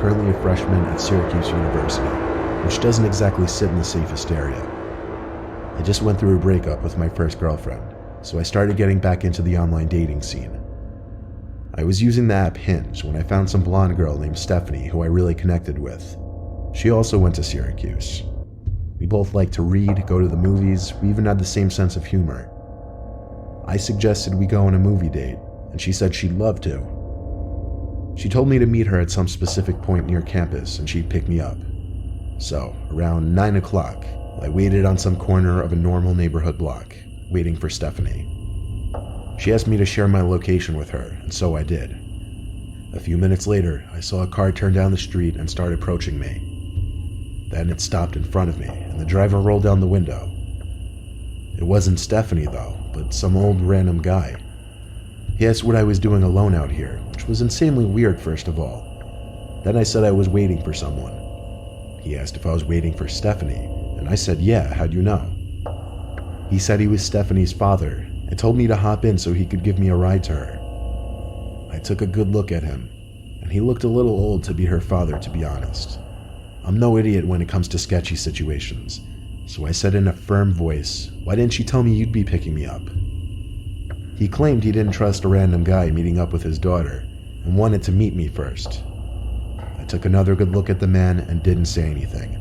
currently a freshman at Syracuse University, which doesn't exactly sit in the safest area. I just went through a breakup with my first girlfriend, so I started getting back into the online dating scene. I was using the app Hinge when I found some blonde girl named Stephanie who I really connected with. She also went to Syracuse. We both liked to read, go to the movies, we even had the same sense of humor. I suggested we go on a movie date, and she said she'd love to. She told me to meet her at some specific point near campus and she'd pick me up. So, around 9 o'clock, I waited on some corner of a normal neighborhood block, waiting for Stephanie. She asked me to share my location with her, and so I did. A few minutes later, I saw a car turn down the street and start approaching me. Then it stopped in front of me, and the driver rolled down the window. It wasn't Stephanie though, but some old random guy. He asked what I was doing alone out here, which was insanely weird first of all. Then I said I was waiting for someone. He asked if I was waiting for Stephanie, and I said yeah, how'd you know? He said he was Stephanie's father, and told me to hop in so he could give me a ride to her. I took a good look at him, and he looked a little old to be her father, to be honest. I'm no idiot when it comes to sketchy situations, so I said in a firm voice, "Why didn't you tell me you'd be picking me up?" He claimed he didn't trust a random guy meeting up with his daughter, and wanted to meet me first. I took another good look at the man and didn't say anything.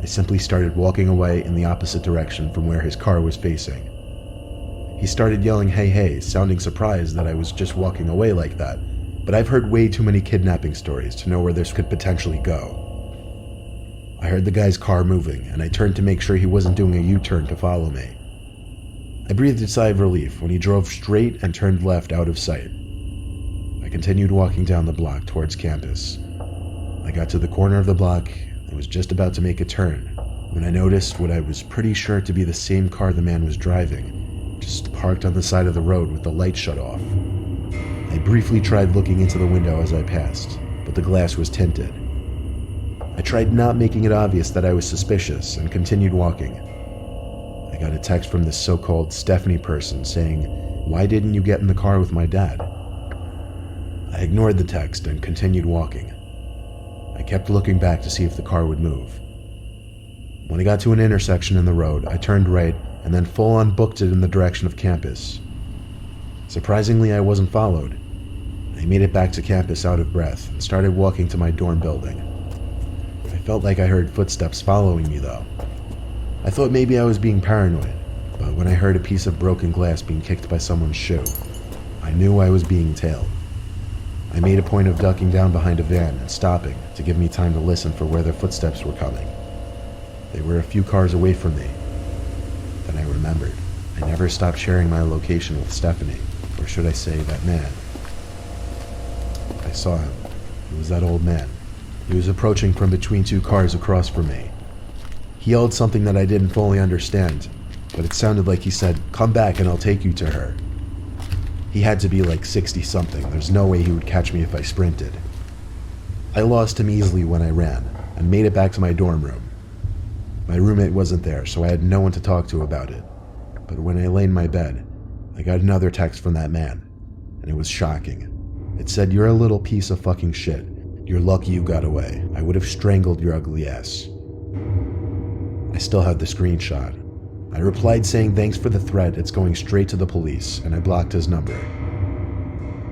I simply started walking away in the opposite direction from where his car was facing. He started yelling hey hey, sounding surprised that I was just walking away like that, but I've heard way too many kidnapping stories to know where this could potentially go. I heard the guy's car moving, and I turned to make sure he wasn't doing a U-turn to follow me. I breathed a sigh of relief when he drove straight and turned left out of sight. I continued walking down the block towards campus. I got to the corner of the block and was just about to make a turn when I noticed what I was pretty sure to be the same car the man was driving, just parked on the side of the road with the light shut off. I briefly tried looking into the window as I passed, but the glass was tinted. I tried not making it obvious that I was suspicious and continued walking. I got a text from this so-called Stephanie person saying, "Why didn't you get in the car with my dad?" I ignored the text and continued walking. I kept looking back to see if the car would move. When I got to an intersection in the road, I turned right and then full-on booked it in the direction of campus. Surprisingly, I wasn't followed. I made it back to campus out of breath and started walking to my dorm building. I felt like I heard footsteps following me though. I thought maybe I was being paranoid, but when I heard a piece of broken glass being kicked by someone's shoe, I knew I was being tailed. I made a point of ducking down behind a van and stopping to give me time to listen for where their footsteps were coming. They were a few cars away from me. Then I remembered. I never stopped sharing my location with Stephanie, or should I say that man. I saw him. It was that old man. He was approaching from between two cars across from me. He yelled something that I didn't fully understand, but it sounded like he said, "Come back and I'll take you to her." He had to be like 60-something. There's no way he would catch me if I sprinted. I lost him easily when I ran, and made it back to my dorm room. My roommate wasn't there, so I had no one to talk to about it. But when I lay in my bed, I got another text from that man, and it was shocking. It said, "You're a little piece of fucking shit. You're lucky you got away. I would have strangled your ugly ass." I still had the screenshot. I replied saying thanks for the threat, it's going straight to the police, and I blocked his number.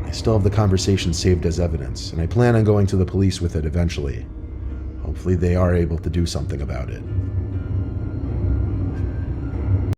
I still have the conversation saved as evidence, and I plan on going to the police with it eventually. Hopefully they are able to do something about it.